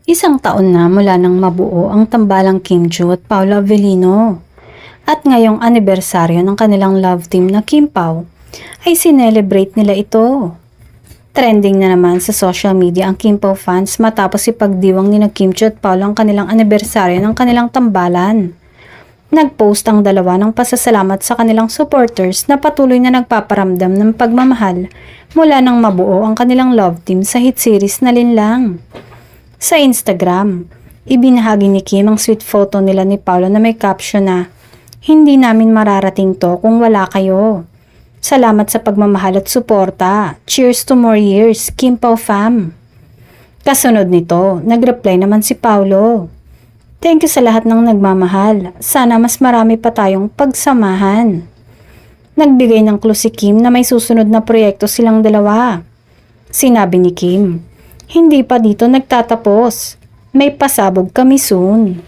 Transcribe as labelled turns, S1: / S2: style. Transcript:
S1: Isang taon na mula nang mabuo ang tambalang Kim Joo at Paolo Avellino. At ngayong anibersaryo ng kanilang love team na Kim Pao ay sinelebrate nila ito. Trending na naman sa social media ang Kim Pao fans matapos ipagdiwang ni Kim Joo at Paolo ang kanilang anibersaryo ng kanilang tambalan. Nag-post ang dalawa ng pasasalamat sa kanilang supporters na patuloy na nagpaparamdam ng pagmamahal mula nang mabuo ang kanilang love team sa hit series na Linlang. Sa Instagram, ibinahagi ni Kim ang sweet photo nila ni Paolo na may caption na, "Hindi namin mararating to kung wala kayo. Salamat sa pagmamahal at suporta. Cheers to more years, Kim Pao fam." Kasunod nito, nagreply naman si Paolo. "Thank you sa lahat ng nagmamahal. Sana mas marami pa tayong pagsamahan." Nagbigay ng clue si Kim na may susunod na proyekto silang dalawa. Sinabi ni Kim, "Hindi pa dito nagtatapos. May pasabog kami soon."